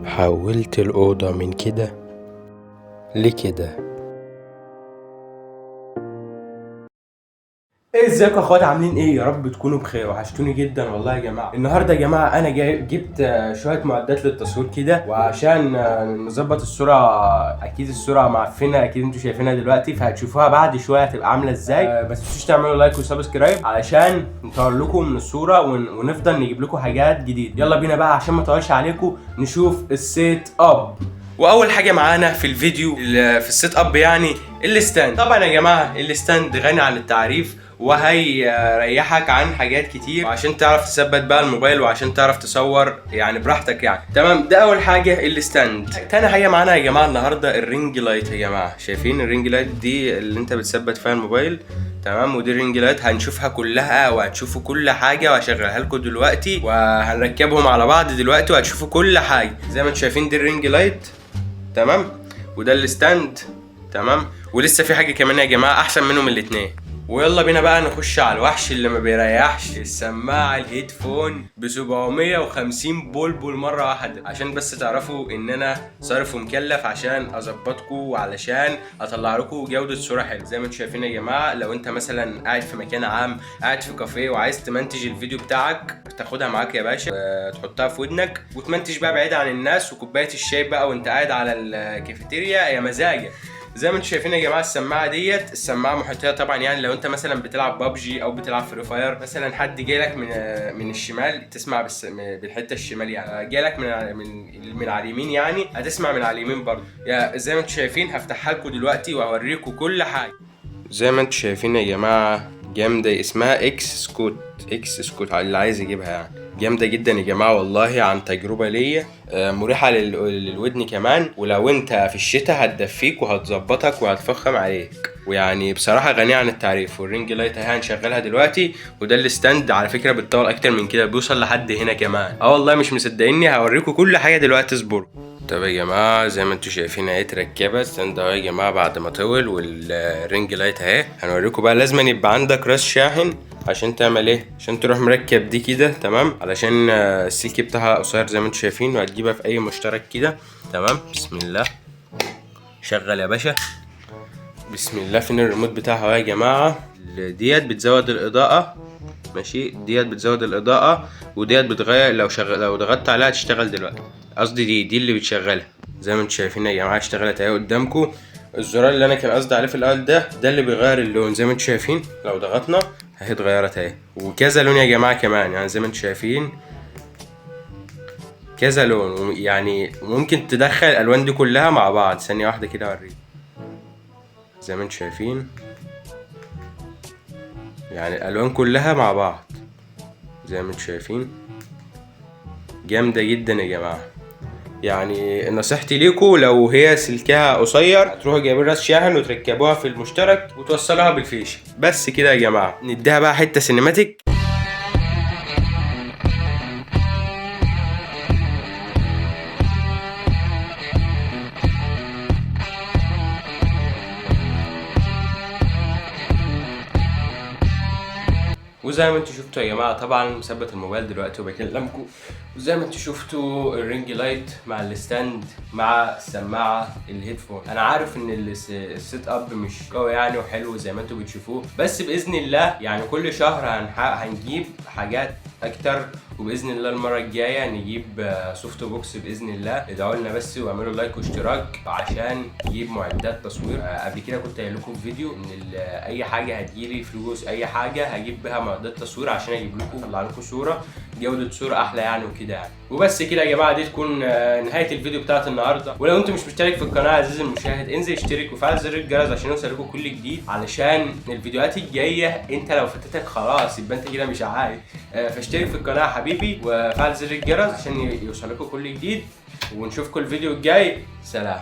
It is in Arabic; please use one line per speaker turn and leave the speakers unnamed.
حولت الأوضة من كده لكده.
ايه ازيكم يا اخواتي، عاملين ايه؟ يا رب تكونوا بخير. وحشتوني جدا والله يا جماعه. النهارده يا جماعه انا جبت شويه معدات للتصوير كده، وعشان نظبط الصوره. اكيد الصوره معفنه، اكيد انتوا شايفينها دلوقتي، فهتشوفوها بعد شويه هتبقى عامله ازاي. بس متنسوش تعملوا لايك وسبسكرايب علشان نطور لكم من الصوره ونفضل نجيب لكم حاجات جديده. يلا بينا بقى عشان ما اطولش عليكم نشوف السيت اب. واول حاجه معانا في الفيديو في السيت اب يعني الستاند. طبعا يا جماعه الستاند غني عن التعريف، وهيريحك عن حاجات كتير، وعشان تعرف تثبت بقى الموبايل وعشان تعرف تصور يعني براحتك يعني. تمام، ده اول حاجه الستاند. تاني حاجه معانا يا جماعه النهارده الرينج لايت. يا جماعه شايفين الرينج لايت دي اللي انت بتثبت فيها الموبايل؟ تمام، ودي الرينج لايت هنشوفها كلها وهتشوفوا كل حاجه، وهشغلها لكم دلوقتي وهنركبهم على بعض دلوقتي وهتشوفوا كل حاجه. زي ما انتم شايفين دي الرينج لايت، تمام، وده الستاند، تمام. ولسه في حاجه كمان يا جماعه احسن منهم الاتنين. ويلا بينا بقى نخش على الوحش اللي ما بيريحش، السماعه الهيدفون ب 750 بلبل مره واحده. عشان بس تعرفوا ان انا صارف ومكلف عشان اظبطكم وعلشان اطلع لكم جوده صوره حلوه. زي ما انتم شايفين يا جماعه، لو انت مثلا قاعد في مكان عام، قاعد في كافيه وعايز تمنتج الفيديو بتاعك، تاخدها معاك يا باشا، تحطها في ودنك وتمنتج بقى بعيد عن الناس، وكوبايه الشاي بقى وانت قاعد على الكافيتيريا يا مزاجك. زي ما انتم شايفين يا جماعه السماعه ديت، السماعه محيطيه طبعا. يعني لو انت مثلا بتلعب بابجي او بتلعب فري فاير، مثلا حد جايلك من الشمال تسمع بالحته الشمال، يعني جايلك من على اليمين يعني هتسمع من على اليمين برضه. يعني زي ما انتم شايفين هفتحها لكم دلوقتي وهوريكم كل حاجه. زي ما انتم شايفين يا جماعه جامده، اسمها اكس سكوت اللي عايز يجيبها يعني. جامده جدا يا جماعه والله، عن تجربه ليا، مريحه للودن كمان. ولو انت في الشتاء هتدفيك وهتظبطك وهتفخم عليك، ويعني بصراحه غنيه عن التعريف. والرينج لايت اهي هنشغلها دلوقتي، وده الستاند على فكره بتطول اكتر من كده، بيوصل لحد هنا كمان. والله مش مصدقيني، هوريكم كل حاجه دلوقتي، اصبروا. طب يا جماعه زي ما انتم شايفين اهي اتركبت ستاند اهو يا جماعه بعد ما طول، والرينج لايت اهي. هنوريكم بقى لازم يبقى عندك راس شاحن عشان تعمل ايه، عشان تروح مركب دي كده، تمام، علشان السلك بتاعها قصير زي ما انتم شايفين، وهتجيبها في اي مشترك كده، تمام. بسم الله، شغل يا باشا، بسم الله. فين الريموت بتاعها يا جماعه؟ ديت بتزود الاضاءه، ماشي، ديت بتزود الاضاءه، وديت بتغير لو ضغطت عليها تشتغل دلوقتي. قصدي دي اللي بتشغلها. زي ما انتم شايفين يا جماعه اشتغلت اهي قدامكم. الزرار اللي انا كان قصدي عليه في الاول ده اللي بيغير اللون. زي ما انتم شايفين لو ضغطنا اهي اتغيرت اهي، وكذا لون يا جماعه كمان. يعني زي ما انتم شايفين كذا لون، يعني ممكن تدخل الالوان دي كلها مع بعض. ثانيه واحده كده اوريك. زي ما انتم شايفين يعني الالوان كلها مع بعض، زي ما انتم شايفين جامده جدا يا جماعه. يعني نصيحتي ليكم لو هي سلكها قصير تروحوا جايبين راس شاحن وتركبوها في المشترك وتوصلوها بالفيشه. بس كده يا جماعه، نديها بقى حته سينماتيك. وزي ما انتوا شفتوا يا جماعه، طبعا مثبت الموبايل دلوقتي وبكلمكم، وزي ما انتوا شفتوا الرينج لايت مع الستاند مع السماعه الهيدفون. انا عارف ان السيت اب مش قوي يعني وحلو زي ما انتوا بتشوفوه، بس باذن الله يعني كل شهر هنجيب حاجات اكتر، وباذن الله المره الجايه نجيب سوفت بوكس باذن الله. ادعوا لنا بس واعملوا لايك واشتراك عشان نجيب معدات تصوير. قبل كده كنت قايل لكم في فيديو ان اي حاجه هتجيلي فلوس، اي حاجه هجيب بها معدات تصوير عشان اجيب لكم اطلع لكم صوره جوده صوره احلى يعني وكده يعني. وبس كده يا جماعه، دي تكون نهايه الفيديو بتاعت النهارده. ولو انت مش مشترك في القناه عزيزي المشاهد، انزل اشترك وفعل زر الجرس عشان يوصل لكم كل جديد، علشان الفيديوهات الجايه انت لو فاتتك خلاص يبقى انت كده مش عايز. فاشترك في القناه يا حبيبي وفعل زر الجرس عشان يوصل لكم كل جديد، ونشوفكم الفيديو الجاي. سلام.